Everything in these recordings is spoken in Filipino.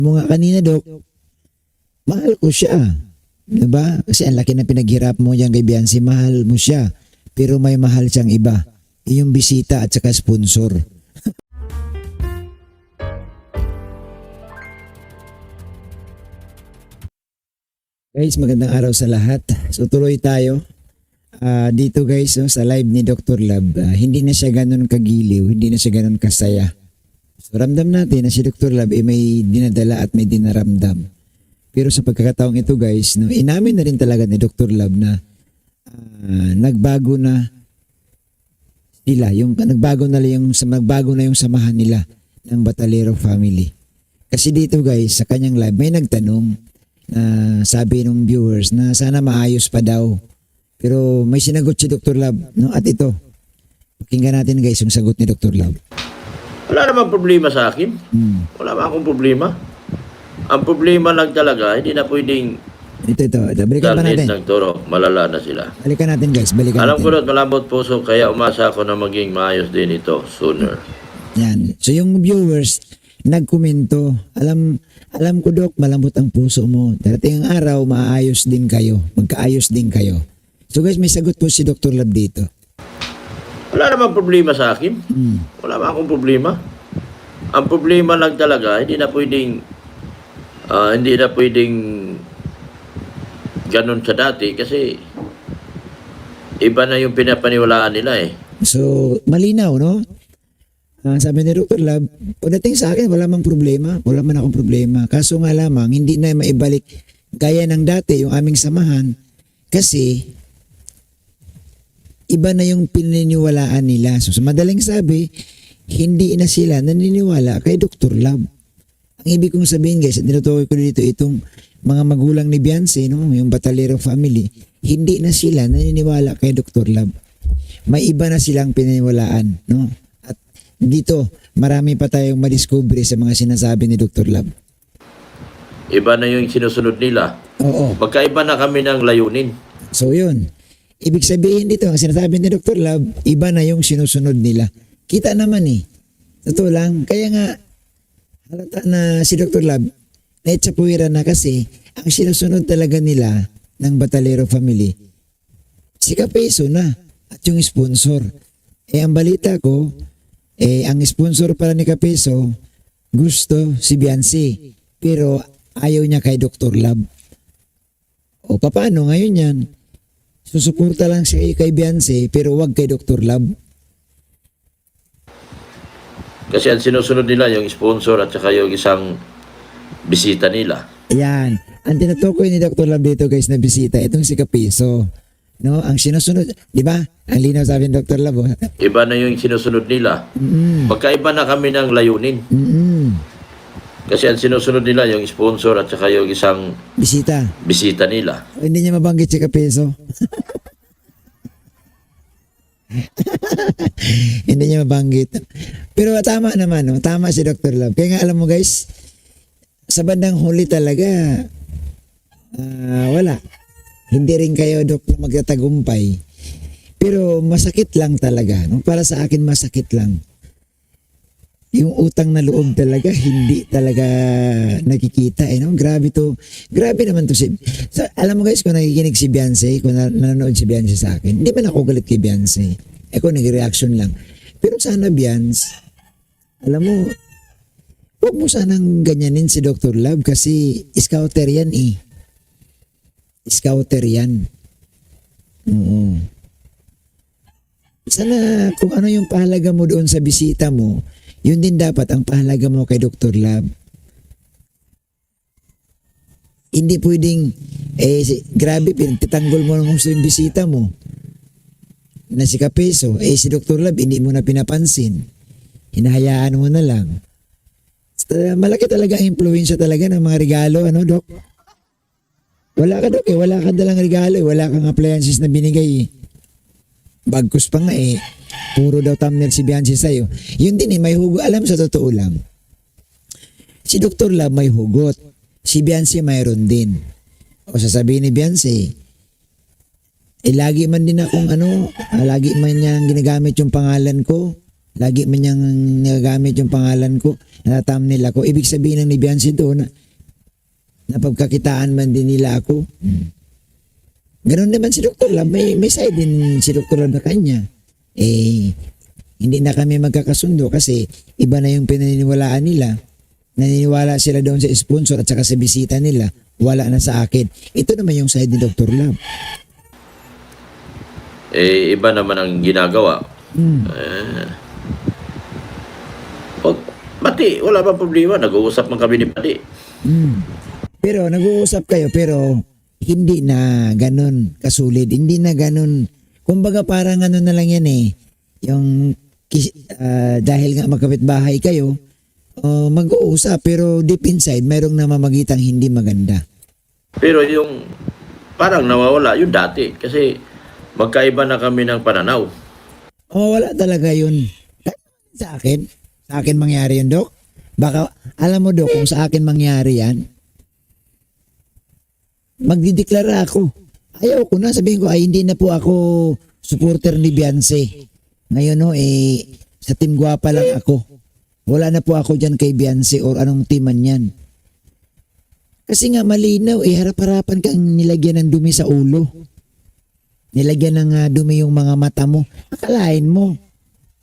Mo nga kanina, Dok, mahal ko siya. Diba? Kasi ang laki na pinaghirap mo yan kay Biancy, mahal mo siya. Pero may mahal siyang iba. Yung bisita at saka sponsor. Guys, magandang araw sa lahat. So tuloy tayo. Dito guys, no, sa live ni Dr. Love, hindi na siya ganun kagiliw, hindi na siya ganun kasaya. So ramdam natin na si Dr. Love may dinadala at may dinaramdam. Pero sa pagkakataong ito guys, no, inamin na rin talaga ni Dr. Love na nagbago na sila, nagbago na yung samahan nila ng Batalero family. Kasi dito guys, sa kanyang live may nagtanong na sabi ng viewers na sana maayos pa daw. Pero may sinagot si Dr. Love, no? At ito, pakinggan natin guys yung sagot ni Dr. Love. Wala namang problema sa akin. Wala ba akong problema? Ang problema lang talaga, hindi na pwedeng Ito. Balikan pa natin. ng toro, malala na sila. Balikan natin guys, balikan Alam natin. ko na malambot puso, kaya umasa ako na maging maayos din ito sooner. Yan. So yung viewers, nagkomento, alam ko Dok, malambot ang puso mo. Darating ang araw, maayos din kayo. Magkaayos din kayo. So guys, may sagot po si Dr. Love dito. Wala namang problema sa akin. Wala ba akong problema? Ang problema lang talaga, hindi na pwedeng ganun sa dati kasi iba na yung pinapaniwalaan nila eh. So, malinaw, no? Sabi ni Dr. Love, pagdating sa akin, wala mang problema. Wala man akong problema. Kaso nga lamang, hindi na maibalik gaya ng dati yung aming samahan kasi iba na yung pininiwalaan nila. So, sa madaling sabi, hindi na sila naniniwala kay Dr. Love. Ang ibig kong sabihin guys, at tinutukoy ko dito itong mga magulang ni Biancy, no? Yung Batalero family, hindi na sila naniniwala kay Dr. Love. May iba na silang pininiwalaan, no? At dito, marami pa tayong madiscovery sa mga sinasabi ni Dr. Love. Iba na yung sinusunod nila. Oo. Magkaiba na kami ng layunin. So yun. Ibig sabihin dito, ang sinasabi ni Dr. Love, iba na yung sinusunod nila. Kita naman eh. Totoo lang. Kaya nga, halata na si Dr. Love, naitsapuwiran na kasi ang sinusunod talaga nila ng Batalero family, si Kapeso na at yung sponsor. Ang balita ko, ang sponsor pala ni Kapeso, gusto si Biancy. Pero ayaw niya kay Dr. Love. O paano ngayon yan? Susuporta lang siya kay Biancy pero wag kay Dr. Love. Kasi ang sinusunod nila yung sponsor at saka yung isang bisita nila. Yan. Ang tinutukoy ni Dr. Love dito guys na bisita, itong si Kapeso. No? Ang sinusunod, di ba? Ang linaw sabi ni Dr. Love. Oh. Iba na yung sinusunod nila. Magkaiba na kami ng layunin. Kasi ang sinusunod nila yung sponsor at saka yung isang bisita nila. O, hindi niya mabanggit si Kapeso. Hindi niya mabanggit. Pero tama naman, no? Tama si Dr. Love. Kaya nga alam mo guys, sa bandang huli talaga, wala. Hindi rin kayo, Dok, na magtatagumpay. Pero masakit lang talaga. No? Para sa akin, masakit lang. Yung utang na loob talaga, hindi talaga nakikita. No? Grabe to. Grabe naman to. Alam mo guys, kung nakikinig si Biancy, kung nanonood si Biancy sa akin, hindi pa ako galit kay Biancy. Ako nag-reaction lang. Pero sana Biancy, alam mo, huwag mo sanang ganyanin si Dr. Love kasi scouter yan eh. Scouter yan. Oo. Sana kung ano yung pahalaga mo doon sa bisita mo, yun din dapat ang pahalaga mo kay Dr. Love. Hindi pwedeng, grabe, pinagtitanggol mo ng gusto yung bisita mo. Na si Kapeso, si Dr. Love, hindi mo na pinapansin. Hinahayaan mo na lang. Malaki talaga ang impluwensya talaga ng mga regalo, ano, Dok? Wala ka, Dok, wala ka dalang regalo, wala kang appliances na binigay. Bagkus pa nga puro daw thumbnail si Biancy sa'yo. Yun din may hugot. Alam sa totoo lang, si Dr. Love may hugot. Si Biancy mayroon din. O sasabihin ni Biancy, lagi man din akong lagi man niyang ginagamit yung pangalan ko Lagi man niyang nagagamit yung pangalan ko, thumbnail ako. Ibig sabihin ng ni Biancy doon, napagkakitaan man din nila ako. Ganun naman si Dr. Lab, may side din si Dr. Lab na kanya. Hindi na kami magkakasundo kasi iba na yung pinaniniwalaan nila. Naniniwala sila doon sa sponsor at saka sa bisita nila. Wala na sa akin. Ito naman yung side ni Dr. Lab. Iba naman ang ginagawa. Pati, wala bang problema. Nag-uusap man kami ni Pati. Pero nag-uusap kayo pero hindi na ganun kasulid. Hindi na ganun. Kumbaga parang ano na lang yan yung dahil nga magkapitbahay kayo, mag-uusap pero deep inside mayroong namamagitang hindi maganda. Pero yung parang nawawala yung dati kasi magkaiba na kami ng pananaw. Wala talaga yun. Sa akin mangyari yun, Dok. Baka, alam mo, Dok, kung sa akin mangyari yan, magdideklara ako. Ayaw ko na, sabihin ko, hindi na po ako supporter ni Biancy. Ngayon, sa Team Guapa lang ako. Wala na po ako dyan kay Biancy or anong teaman yan. Kasi nga malinaw, harap-harapan kang nilagyan ng dumi sa ulo. Nilagyan ng dumi yung mga mata mo. Akalain mo,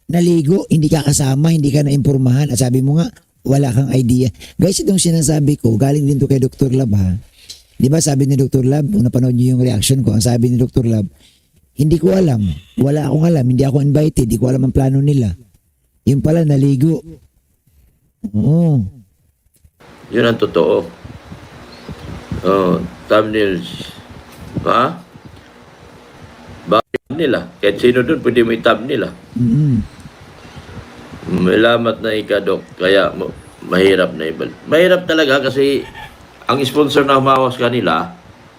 naligo, hindi ka kasama, hindi ka naimpurmahan. At sabi mo nga, wala kang idea. Guys, itong sinasabi ko, galing din to kay Dr. Lab ha. Di ba sabi ni Dr. Lab, kung napanood niyo yung reaction ko, ang sabi ni Dr. Lab, hindi ko alam, wala akong alam, hindi ako invited, hindi ko alam ang plano nila. Yung pala, naligo. Oo. Yun ang totoo. Thumbnails. Ha? Bakit nila? Kahit sino doon, pwede mo i-thumbnail. May lamat na ikadok, kaya mahirap na ibal. Mahirap talaga kasi ang sponsor na humawas kanila,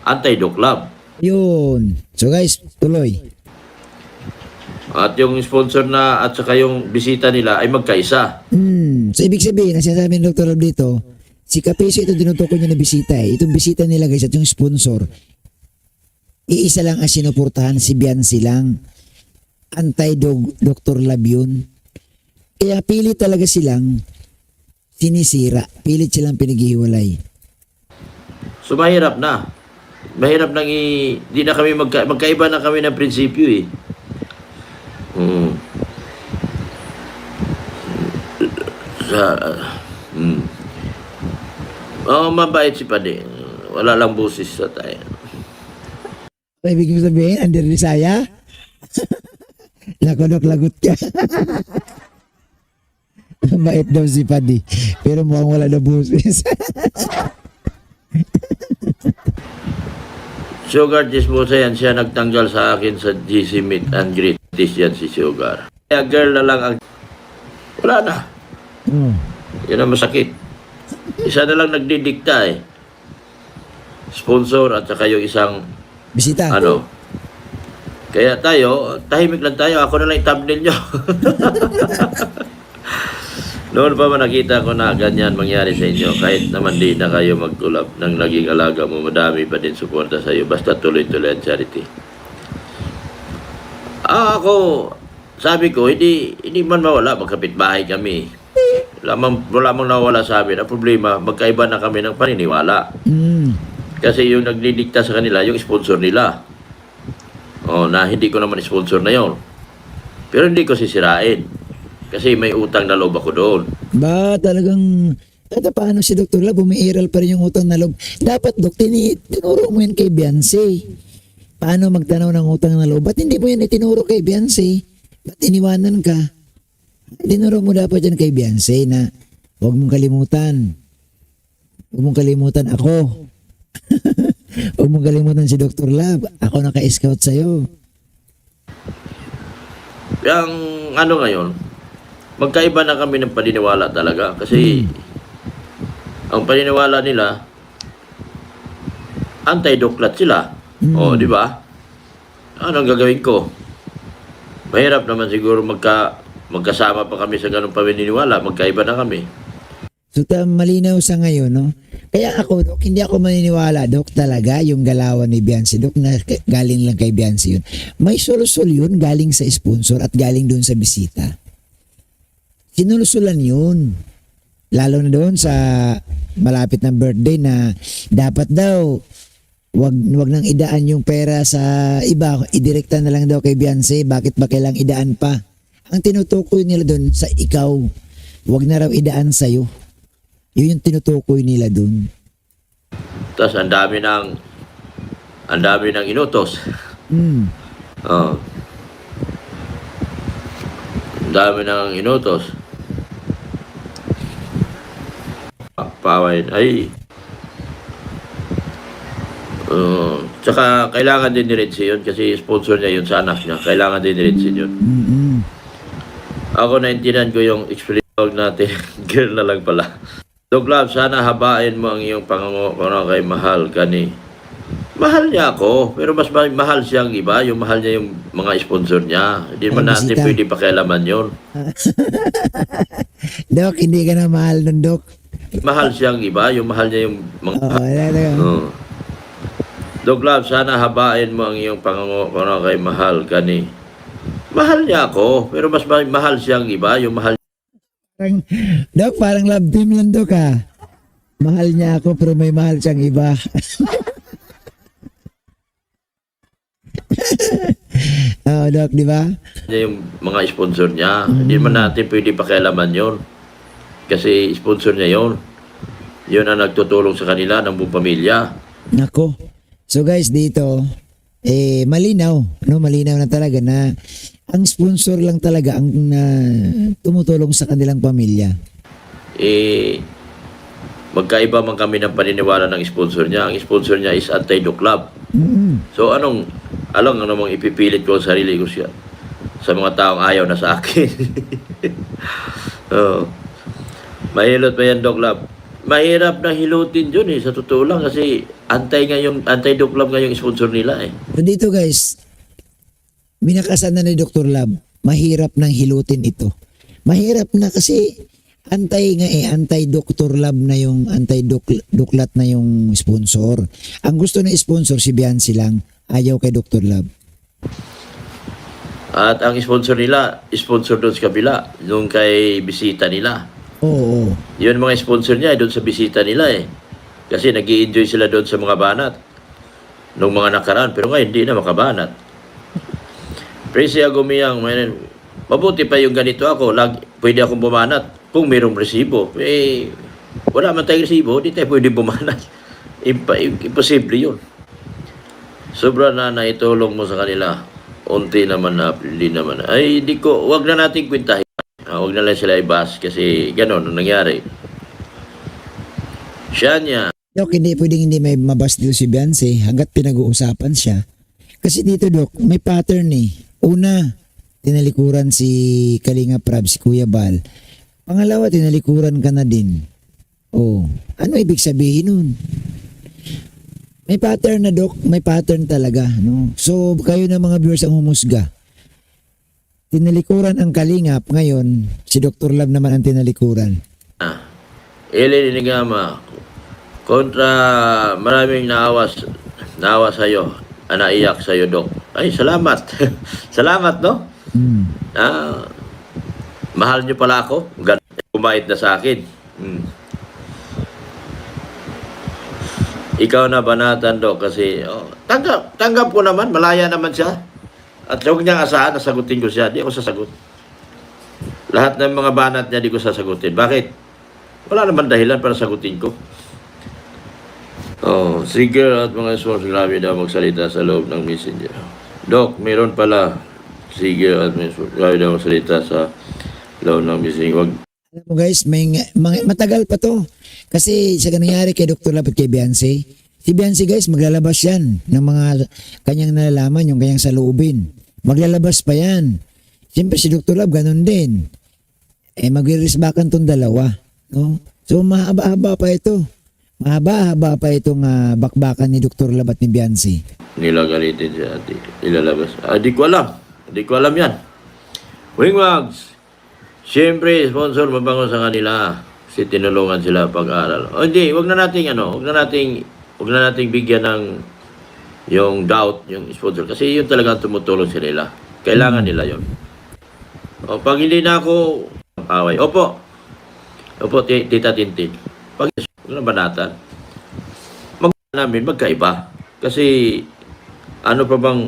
Anti-Doc Lab. Yun. So guys, tuloy. At yung sponsor na at saka yung bisita nila ay magkaisa. So ibig sabihin, ang sinasabi ng Dr. Lab dito, si Capeso ito tinutukoy niya na bisita Itong bisita nila guys at yung sponsor, iisa lang ang sinuportahan, si Biancy lang. Anti-Dr. Lab yun. Kaya pilit talaga silang sinisira. Pilit silang pinaghihiwalay. So mahirap na. Mahirap nang di na kami magkaiba na kami ng prinsipyo mabait si Padi. Wala lang busis sa tayo. Ibig mo sabihin, Under Risaya? Lakodok lagot ka. Mait daw si Padi. Pero mukhang wala na busis. Sugar Disposa yan, siya nagtanggal sa akin sa GC Meet and Greet. Yan si Sugar. Kaya girl na lang ang... Wala na. Yan ang masakit. Isa na lang nagdidikta Sponsor at saka yung isang... Bisita. Kaya tayo, tahimik lang tayo. Ako na lang yung thumbnail nyo. Noon pa man nakita ko na ganyan mangyari sa inyo, kahit naman di na kayo magtulap ng naging alaga mo, madami pa din suporta sa iyo. Basta tuloy-tuloy ang charity. Ako, sabi ko, hindi man mawala, magkapitbahay kami. Wala mang nawala sa amin. Ang problema, magkaiba na kami ng paniniwala. Kasi yung nagdidikta sa kanila, yung sponsor nila. Na hindi ko naman sponsor na yon. Pero hindi ko sisirain. Kasi may utang na loob ako doon. Talagang... paano si Dr. Lab, umiiral pa rin yung utang na loob. Dapat, Dok, tinuro mo yan kay Biancy. Paano magtanaw ng utang na loob? Ba't hindi mo yan itinuro kay Biancy? Ba't iniwanan ka? Tinuro mo dapat yan kay Biancy na huwag mong kalimutan. Huwag mong kalimutan ako. Huwag mong kalimutan si Dr. Lab. Ako naka-scout sa'yo. Yung ngayon, magkaiba na kami ng paniniwala talaga. Kasi ang paniniwala nila, anti-doklat sila. Di ba? Anong gagawin ko? Mahirap naman siguro magkasama pa kami sa ganung paniniwala. Magkaiba na kami. So malinaw sa ngayon, no? Kaya ako, Dok, hindi ako maniniwala, Dok, talaga yung galawan ni Biancy, Dok, na galing lang kay Biancy yun. May solusyon yun galing sa sponsor at galing doon sa bisita. Sinulusulan yun. Lalo na doon sa malapit na birthday na dapat daw wag nang idaan yung pera sa iba, idirekta na lang daw kay Beyonce. Bakit ba kailang idaan pa? Ang tinutukoy nila doon sa ikaw, wag na raw idaan sa'yo. Yun yung tinutukoy nila doon. Tapos ang dami ng inutos. Hmm. Oh. Ang dami ng inutos. Paway. Ay. Tsaka kailangan din diretso yun kasi sponsor niya yun sa anak niya. Kailangan din diretso yun. Mm-mm. Ako naintindihan ko yung experience natin. Girl na lang pala. Doc Love, sana habain mo ang iyong pangango kay mahal ka ni. Mahal niya ako, pero mas mahal siyang iba. Yung mahal niya yung mga sponsor niya. Hindi naman natin bisita. pwede pakialaman yun. Dok, hindi ka na mahal nun, Dok. Mahal siyang iba. Yung mahal niya yung mga... Oo. Doc Love, sana habain mo ang iyong pangango kay mahal ka ni. Mahal niya ako, pero mas mahal siyang iba. Yung mahal Dok, parang love team lang, Dok, ha? Mahal niya ako, pero may mahal siyang iba. Oo, Dok, di ba? niya yung mga sponsor niya. Hindi naman natin pwede pakialaman yun. Kasi sponsor niya yun. Yun ang nagtutulong sa kanila ng buong pamilya. Nako. So guys, dito, malinaw. No, malinaw na talaga na ang sponsor lang talaga ang tumutulong sa kanilang pamilya. Magkaiba man kami ng paniniwala ng sponsor niya. Ang sponsor niya is Anti-Doc Love. So ano namang ipipilit ko sa sarili ko siya sa mga taong ayaw na sa akin. Mahilot pa yan, Doc Love. Mahirap na hilutin yun sa totoo lang kasi Anti-Doc Love nga yung sponsor nila So dito guys, binakasan na ni Dr. Lab, mahirap nang hilutin ito. Mahirap na kasi anti-Dr. Lab na yung anti-Duklat na yung sponsor. Ang gusto ng sponsor si Beyonce lang, ayaw kay Dr. Lab. At ang sponsor nila, sponsor doon sa kabila, yung kay bisita nila. Oo. Yun mga sponsor niya doon sa bisita nila Kasi nag-i-enjoy sila doon sa mga banat nung mga nakaraan, pero ngayon hindi na makabanat. Presi Agumiyang, mabuti pa yung ganito ako, pwede akong bumanat kung mayroong resibo. Wala man tayong resibo, hindi tayo pwede bumanat. Imposible yun. Sobra na naitulong mo sa kanila. Unti naman na, hindi naman. Ay, wag na natin kwentahin. Wag na lang sila ibas kasi ganon ang nangyari. Siya niya. Dok, hindi pwedeng hindi may mabas dito si Beyonce hanggat pinag-uusapan siya. Kasi dito, Dok, may pattern Una, tinalikuran si Kalinga Prab, si Kuya Bal. Pangalawa, tinalikuran ka na din. Ano ibig sabihin nun? May pattern na, Dok. May pattern talaga. No? So, kayo na mga viewers ang humusga. Tinalikuran ang Kalingap. Ngayon, si Dr. Love naman ang tinalikuran. Eli Nigama, kontra maraming naawa sa'yo, naiyak sa'yo, Dok. Ay, salamat. Salamat, no? Mahal niyo pala ako. Kumait na sa akin. Ikaw na banatan, Dok, kasi tanggap ko naman, malaya naman siya. At huwag niyang asahan na sagutin ko siya. Di ako sasagot. Lahat ng mga banat niya, di ko sasagutin. Bakit? Wala naman dahilan para sagutin ko. Sige at mga source, grabe daw magsalita sa loob ng messenger. Dok, meron pala. Sige at grabe daw magsalita sa loob ng messenger. Alam mo guys, matagal pa to. Kasi sa nangyari kay Dr. Love at kay Beyonce, si Beyonce guys, maglalabas yan ng mga kanyang nalalaman, yung kanyang saloobin. Maglalabas pa yan. Siyempre si Dr. Love, ganun din. Magre-resbakan tong dalawa. No? So mahaba-haba pa ito. Mahaba-haba pa itong bakbakan ni Dr. Love at ni Beyonce. Nilagalitin siya at ilalabas. Di ko alam. Di ko alam yan. Wingwags. Siyempre, sponsor mabango sa kanila. Kasi tinulungan sila pag-aaral. Hindi, wag na nating bigyan ng yung doubt, yung sponsor. Kasi yun talagang tumutulong sa nila. Kailangan nila yun. Pag hindi na ako, away. Opo. Opo, Tita Tintin. Pag ng banatan, namin magkaiba. Kasi ano bang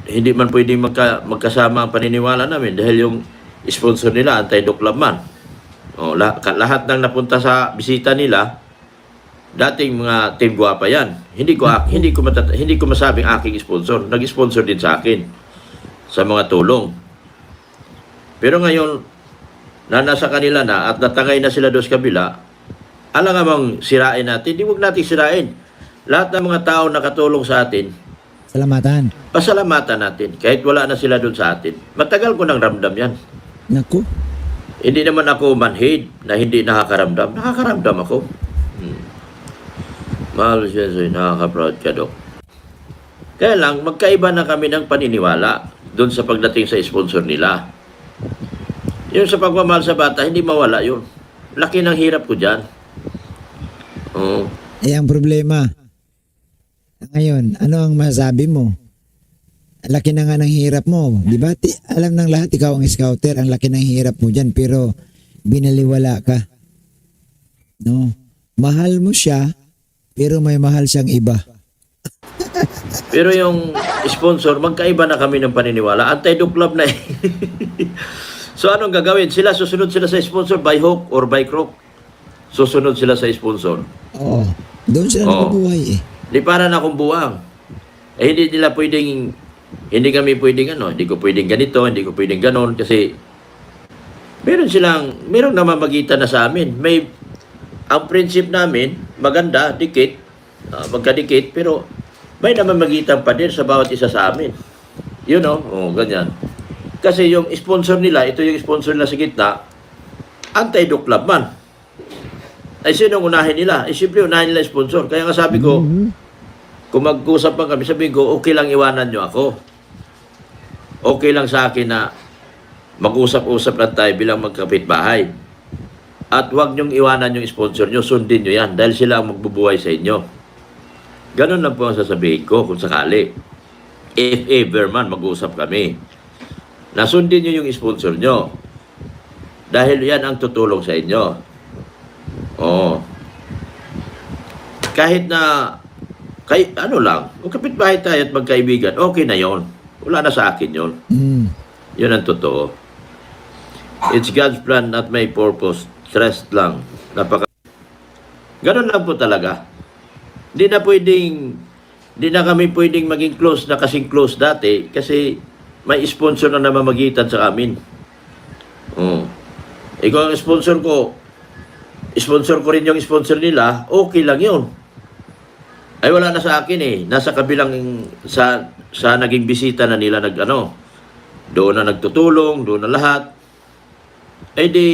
hindi man pwedeng magkasama ang paniniwala namin dahil yung sponsor nila anti-duklab man. O, lahat ng napunta sa bisita nila dating mga Team Guwapa yan. Hindi ko masabing aking sponsor. Nag-sponsor din sa akin sa mga tulong. Pero ngayon na nasa kanila na at natangay na sila doon sa kabila, alam nga bang sirain natin? Hindi, huwag natin sirain. Lahat ng mga tao nakatulong sa atin, Salamatan. pasalamatan natin. Kahit wala na sila doon sa atin. Matagal ko nang ramdam yan. Naku. Hindi naman ako manhid na hindi nakakaramdam. Nakakaramdam ako. Mahal siya sa'yo, nakaka-proud ka, Dok. Kaya lang, magkaiba na kami ng paniniwala doon sa pagdating sa sponsor nila. Yung sa pagmamahal sa bata, hindi mawala yun. Laki ng hirap ko dyan. Oo. Eh, ang problema. Ngayon, ano ang masasabi mo? Ang laki na nga ng hirap mo. Di ba? Alam ng lahat, ikaw ang scouter. Ang laki ng hirap mo dyan, pero binaliwala ka. No? Mahal mo siya, pero may mahal siyang iba. Pero yung sponsor, magkaiba na kami ng paniniwala. Anti-duklab na eh. So anong gagawin? Susunod sila sa sponsor by hook or by crook. Susunod sila sa sponsor. Oo. Doon sila nabubuhay eh. Di para na akong buwang. Eh hindi nila pwedeng, hindi kami pwedeng hindi ko pwedeng ganito, hindi ko pwedeng ganon kasi meron namamagitan na sa amin. Ang prinsip namin, maganda, dikit, magkadikit, pero may namamagitan pa din sa bawat isa sa amin. Ganyan. Kasi yung sponsor nila, ito yung sponsor nila sa gitna, anti-duklab man. Ay sino unahin nila? Siyempre unahin nila sponsor. Kaya nga sabi ko, kung mag-usap pa kami, sabi ko, okay lang iwanan nyo ako. Okay lang sa akin na mag-usap-usap lang tayo bilang magkapitbahay. At huwag nyong iwanan yung sponsor nyo, sundin nyo yan dahil sila ang magbubuhay sa inyo. Ganun lang po ang sasabihin ko kung sakali. If ever man mag-usap kami. Nasundin nyo yung sponsor nyo. Dahil yan ang tutulong sa inyo. Oo. Kahit kung kapitbahay tayo at magkaibigan, okay na yon. Wala na sa akin yon. Yun ang totoo. It's God's plan, not my purpose. Trust lang. Ganun lang po talaga. Hindi na kami pwedeng maging close na kasing close dati kasi may sponsor na namamagitan sa amin. Ikaw ang sponsor ko rin yung sponsor nila, okay lang yun. Ay wala na sa akin eh. Nasa kabilang sa naging bisita na nila doon na nagtutulong, doon na lahat. Eh di,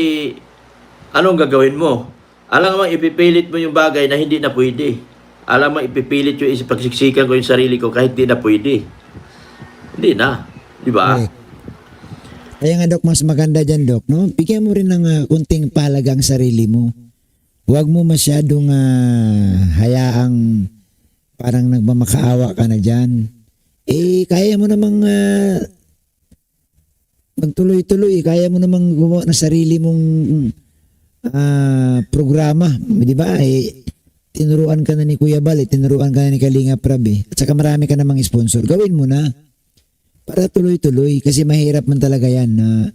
anong gagawin mo? Alam mo, ipipilit mo yung bagay na hindi na pwede. Alam mo, ipipilit yung pagsiksikan ko yung sarili ko kahit hindi na pwede. Hindi na. Di ba? Okay. Kaya nga, Dok, mas maganda dyan, Dok, no? Bigyan mo rin ng kunting palagang sarili mo. Huwag mo masyadong hayaang parang nagmamakaawa ka na dyan. Eh, kaya mo namang magtuloy-tuloy. Kaya mo namang gumawa ng sarili mong programa. Di ba? Eh, tinuruan ka na ni Kuya Bal, tinuruan ka na ni Kalinga Prab. At saka marami ka namang sponsor. Gawin mo na. Para tuloy-tuloy. Kasi mahirap man talaga yan na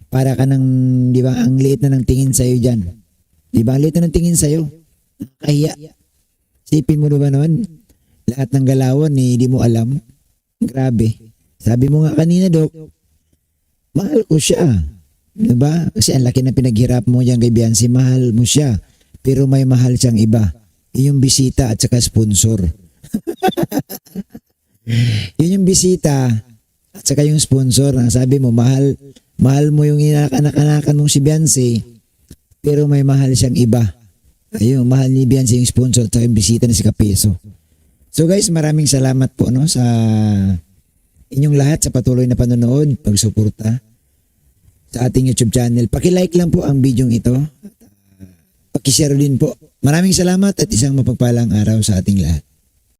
para ka ng, di ba, ang liit na ng tingin sa'yo dyan. Di ba? Ang liit na ng tingin sa'yo. Kahiya. Sipin mo ba naman? Lahat ng galawan, hindi mo alam. Grabe. Sabi mo nga kanina, Dok, mahal ko siya. Diba? Kasi ang laki na pinaghirap mo dyan kay Biancy, mahal mo siya. Pero may mahal siyang iba. Yung bisita at saka sponsor. Yun yung bisita at saka yung sponsor. Sabi mo, mahal mo yung inanak-anakan mong si Biancy, pero may mahal siyang iba. Ayun, mahal ni Biancy yung sponsor at saka yung bisita na si Kapeso. So guys, maraming salamat po sa inyong lahat sa patuloy na panonood, pagsuporta sa ating YouTube channel. Paki-like lang po ang video ito. Paki-share din po. Maraming salamat at isang mapagpalang araw sa ating lahat.